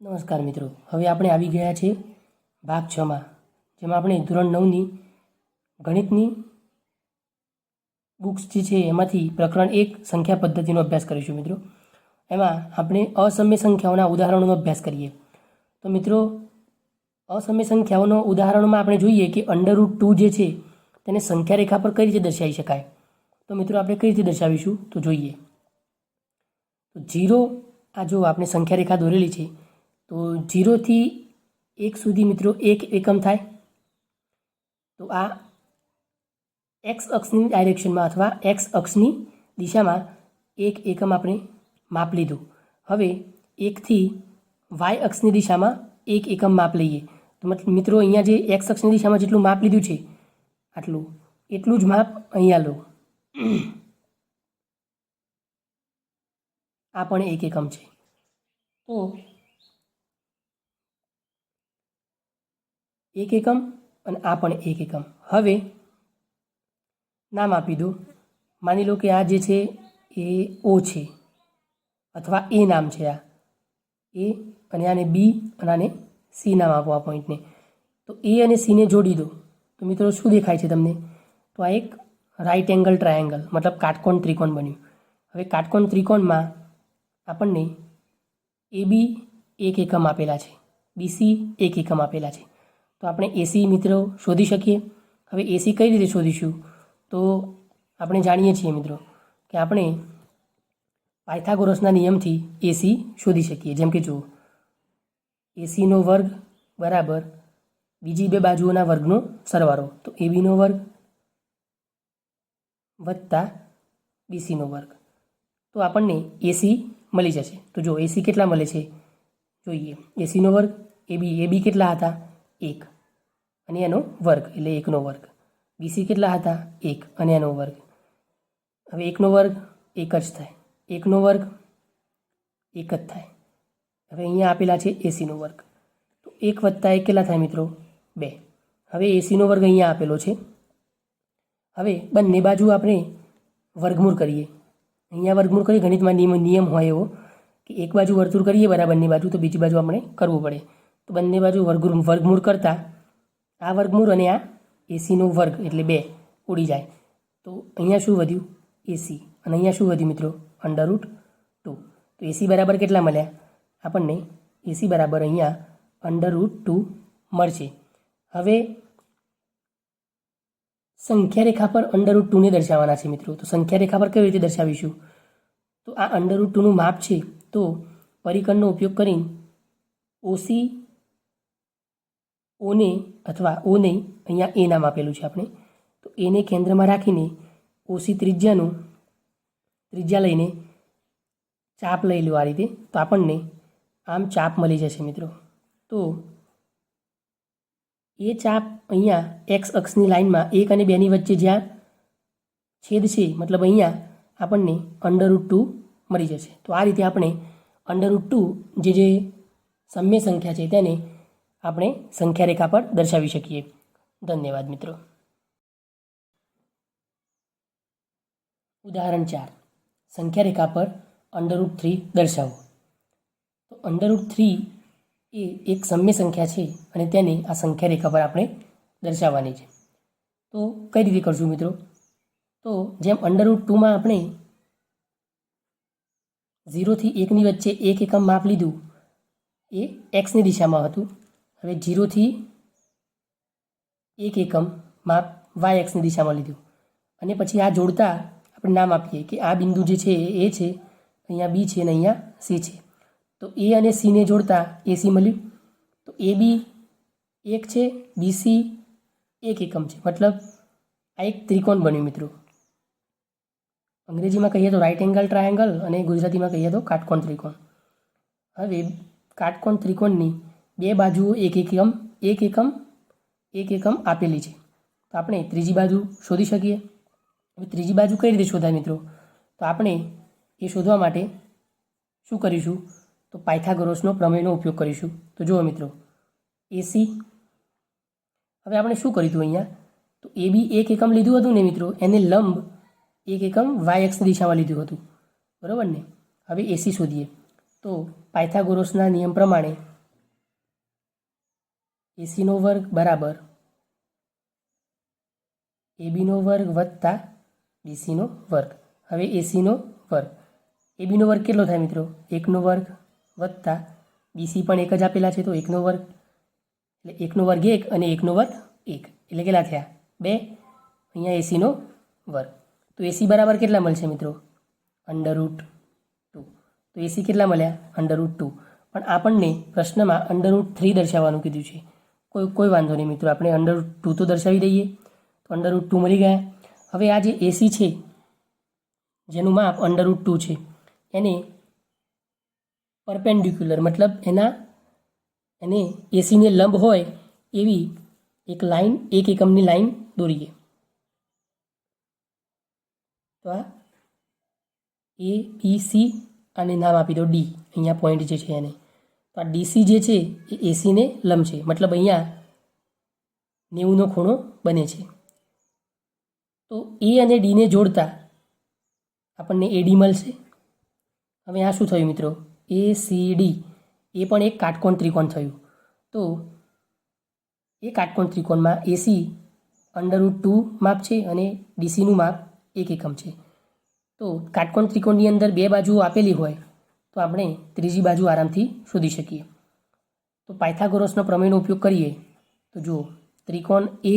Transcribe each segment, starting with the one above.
નમસ્કાર મિત્રો, હવે આપણે આવી ગયા છે ભાગ 6માં, જેમાં આપણે ધોરણ 9ની ગણિતની બુક્સ જે છે એમાંથી પ્રકરણ 1 સંખ્યા પદ્ધતિનો અભ્યાસ કરીશું. મિત્રો, એમાં આપણે અસમ્ય સંખ્યાઓના ઉદાહરણોનો અભ્યાસ કરીએ. તો મિત્રો, અસમ્ય સંખ્યાઓનો ઉદાહરણોમાં આપણે જોઈએ કે √2 જે છે તેને સંખ્યા રેખા પર કઈ રીતે દર્શાવી શકાય. તો મિત્રો, આપણે કઈ રીતે દર્શાવીશું તો જોઈએ. તો 0, આ જો આપણે સંખ્યા રેખા દોરેલી છે, તો 0 થી 1 સુધી મિત્રો 1 એકમ થાય. તો આ એક્સ અક્ષની ડાયરેક્શનમાં અથવા એક્સ અક્ષની દિશામાં 1 એકમ આપણે માપ લીધું. હવે 1 થી વાય અક્ષની દિશામાં 1 એકમ માપ લઈએ. તો મિત્રો, અહીંયા જે એક્સ અક્ષની દિશામાં જેટલું માપ લીધું છે એટલું જ માપ અહીંયા લો. આ પણ 1 એકમ છે. તો 1 એકમ અને આ પણ 1 એકમ. હવે નામ આપી દો. માની લો કે આ જે છે એ ઓ છે, અથવા એ નામ છે. આ એ, અને આને બી અને આને સી નામ આપો આ પોઈન્ટને. તો એ અને સીને જોડી દો. તો મિત્રો, શું દેખાય છે તમને? તો આ એક રાઇટ એંગલ ટ્રાયેંગલ, મતલબ કાટકોણ ત્રિકોણ બન્યું. હવે કાટકોણ ત્રિકોણમાં આપણને એ બી 1 એકમ આપેલા છે, બીસી 1 એકમ આપેલા છે. તો આપણે એસી મિત્રો શોધી શકીએ. હવે એસી કઈ રીતે શોધીશું? તો આપણે જાણીએ છીએ મિત્રો કે આપણે પાયથાગોરસના નિયમથી એસી શોધી શકીએ. જેમ કે જુઓ, એસીનો વર્ગ બરાબર બીજી બે બાજુઓના વર્ગનો સરવાળો. તો એબીનો વર્ગ વત્તા બીસીનો વર્ગ. તો આપણને એસી મળી જશે. તો જો એસી કેટલા મળે છે જોઈએ. એસીનો વર્ગ એબી કેટલા હતા? 1, અને એનો વર્ગ એટલે 1નો વર્ગ. બીસી કેટલા હતા? 1, અને એનો વર્ગ. હવે 1નો વર્ગ 1 જ થાય, 1નો વર્ગ 1 જ થાય. હવે અહીંયા આપેલા છે એસીનો વર્ગ. તો 1 વત્તા 1 કેટલા થાય મિત્રો? 2. હવે એસીનો વર્ગ અહીંયા આપેલો છે. હવે બંને બાજુ આપણે વર્ગમૂળ કરીએ. અહીંયા વર્ગમૂળ કરીએ. ગણિતમાં નિયમ હોય એવો કે એક બાજુ વર્તુળ કરીએ બરાબરની બાજુ, તો બીજી બાજુ આપણે કરવું પડે. તો બંને બાજુ વર્ગમૂળ કરતાં આ વર્ગમૂળ અને આ એસીનો વર્ગ એટલે 2 ઉડી જાય. તો અહીંયા શું વધ્યું? એસી. અને અહીંયા શું વધ્યું મિત્રો? √2. તો એસી બરાબર કેટલા મળ્યા આપણને? એસી બરાબર અહીંયા √2 મળશે. હવે સંખ્યા રેખા પર √2 ને દર્શાવવાના છે મિત્રો. તો સંખ્યા રેખા પર કેવી રીતે દર્શાવીશું? તો આ √2નું માપ છે, તો પરિકરણનો ઉપયોગ કરીને ઓસી ઓને અથવા ઓને અહીંયા એ નામ આપેલું છે આપણે. તો એને કેન્દ્રમાં રાખીને ઓસી ત્રિજ્યા લઈને ચાપ લઈ લો આ રીતે. તો આપણને આમ ચાપ મળી જશે મિત્રો. તો એ ચાપ અહીંયા એક્સ અક્ષની લાઇનમાં 1 અને 2ની વચ્ચે જ્યાં છેદ છે, મતલબ અહીંયા આપણને √2 મળી જશે. તો આ રીતે આપણે √2 જે સમ્ય સંખ્યા છે તેને આપણે સંખ્યા રેખા પર દર્શાવી શકીએ. ધન્યવાદ મિત્રો. ઉદાહરણ 4, સંખ્યા રેખા પર √3 દર્શાવો. તો √3 એ એક સમ્ય સંખ્યા છે અને તેને આ સંખ્યા રેખા પર આપણે દર્શાવવાની છે. તો કઈ રીતે કરશું મિત્રો? તો જેમ √2માં આપણે 0 થી 1ની વચ્ચે 1 એકમ માપ લીધું, એ એક્સની દિશામાં હતું. હવે 0 થી 1 એકમ માપ વાય એક્સની દિશામાં લીધું, અને પછી આ જોડતા આપણે નામ આપીએ કે આ બિંદુ જે છે એ છે, અહીંયા બી છે અને અહીંયા સી છે. તો એ અને સીને જોડતા એસી મળ્યું. તો એ બી 1 છે, બીસી 1 એકમ છે, મતલબ આ એક ત્રિકોણ બન્યું મિત્રો. અંગ્રેજીમાં કહીએ તો રાઇટ એંગલ ટ્રાયેંગલ, અને ગુજરાતીમાં કહીએ તો કાટકોણ ત્રિકોણ. હવે કાટકોણ ત્રિકોણની બે બાજુઓ 1 એકમ આપેલી છે. તો આપણે ત્રીજી બાજુ શોધી શકીએ. હવે ત્રીજી બાજુ કઈ રીતે શોધાય મિત્રો? તો આપણે એ શોધવા માટે શું કરીશું? તો પાયથાગોરસનો પ્રમેયનો ઉપયોગ કરીશું. તો જુઓ મિત્રો, એસી. હવે આપણે શું કર્યું હતું અહીંયા? તો એ બી 1 એકમ લીધું હતું ને મિત્રો, એને લંબ 1 એકમ વાય એક્સની દિશામાં લીધું હતું, બરાબર ને? હવે એસી શોધીએ. તો પાયથાગોરસના નિયમ પ્રમાણે એસીનો વર્ગ બરાબર એબીનો વર્ગ વત્તા બીસીનો વર્ગ. હવે એસીનો વર્ગ, એબીનો વર્ગ કેટલો થાય મિત્રો? 1નો વર્ગ વત્તા બીસી પણ 1 જ આપેલા છે તો 1નો વર્ગ, એટલે 1નો વર્ગ 1 અને 1નો વર્ગ 1 એટલે કેટલા થયા? 2. અહીંયા એસીનો વર્ગ. તો એસી બરાબર કેટલા મળશે મિત્રો? √2. તો એસી કેટલા મળ્યા? √2. પણ આપણને પ્રશ્નમાં √3 દર્શાવવાનું કીધું છે. કોઈ વાંધો નહીં મિત્રો, આપણે √2 તો દર્શાવી દઈએ. તો √2 મળી ગયા. હવે આ જે એસી છે જેનું માપ √2 છે એને પરપેન્ડિક્યુલર મતલબ એને એસીને લંબ હોય એવી એક લાઈન, 1 એકમની લાઈન દોરીએ. તો આ એ બી સી અને નામ આપી દો ડી, અહીંયા પોઈન્ટ જે છે એને. તો આ ડીસી જે છે એ એસીને લંબ છે, મતલબ અહીંયા 90નો ખૂણો બને છે. તો એ અને ડીને જોડતા આપણને એડી મળશે. હવે આ શું થયું મિત્રો? એ સી ડી એ પણ એક કાટકોણ ત્રિકોણ થયું. તો એ કાટકોણ ત્રિકોણમાં એસી √2 માપ છે અને ડીસીનું માપ 1 એકમ છે. તો કાટકોણ ત્રિકોણની અંદર 2 બાજુઓ આપેલી હોય તો આપણે ત્રીજી બાજુ આરામથી શોધી શકીએ. તો પાયથાગોરસનો પ્રમેયનો ઉપયોગ કરીએ તો જુઓ, ત્રિકોણ એ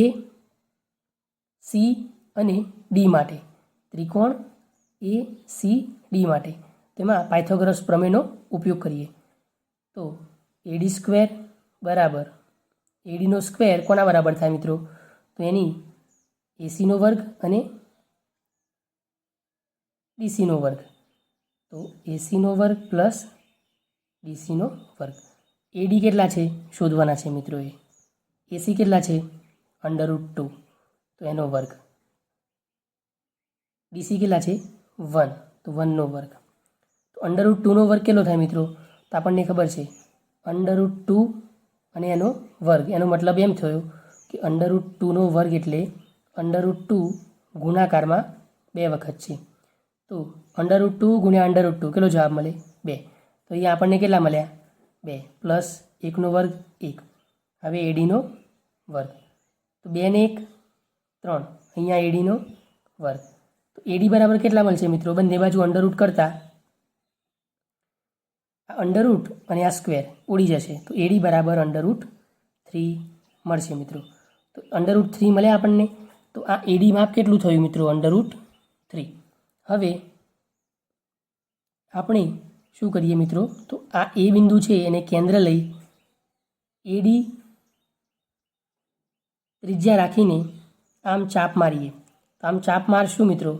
સી અને ડી માટે, ત્રિકોણ એ સી ડી માટે તેમાં પાયથાગોરસ પ્રમેયનો ઉપયોગ કરીએ તો એડી સ્ક્વેર બરાબર એડીનો સ્ક્વેર કોના બરાબર થાય મિત્રો? તો એની એસીનો વર્ગ અને ડીસીનો વર્ગ. તો એસીનો વર્ગ પ્લસ ડીસીનો વર્ગ. એડી કેટલા છે શોધવાના છે મિત્રો. એસી કેટલા છે? √2 તો એનો વર્ગ. ડીસી કેટલા છે? 1 તો 1નો વર્ગ. તો √2નો વર્ગ કેટલો થાય મિત્રો? તો આપણને ખબર છે √2 અને એનો વર્ગ, એનો મતલબ એમ થયો કે √2નો વર્ગ એટલે √2 ગુણાકારમાં 2 વખત છે. તો √2 ગુણ્યા √2 કેટલો જવાબ મળે? 2. તો અહીંયા આપણને કેટલા મળ્યા? 2 પ્લસ 1નો વર્ગ 1. હવે એડીનો વર્ગ, તો 2 ને 1 3, અહીંયા એડીનો વર્ગ. તો એડી બરાબર કેટલા મળશે મિત્રો? બંને બાજુ અંડરરૂટ કરતા અંડરરૂટ અને આ સ્ક્વેર ઉડી જશે તો એડી બરાબર √3 મળશે મિત્રો. તો √3 મળ્યા આપણને. તો આ એડી માપ કેટલું થયું મિત્રો? √3. હવે આપણે શું કરીએ મિત્રો? તો આ એ બિંદુ છે એને કેન્દ્ર લઈ એડી ત્રિજ્યા રાખીને આમ ચાપ મારીએ. તો આમ ચાપ મારશું મિત્રો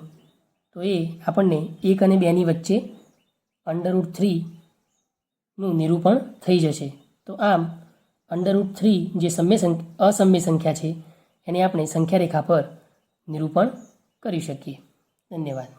તો એ આપણને 1 અને 2ની વચ્ચે √3નું નિરૂપણ થઈ જશે. તો આમ √3 જે અસમ્ય સંખ્યા છે એને આપણે સંખ્યા રેખા પર નિરૂપણ કરી શકીએ. ધન્યવાદ.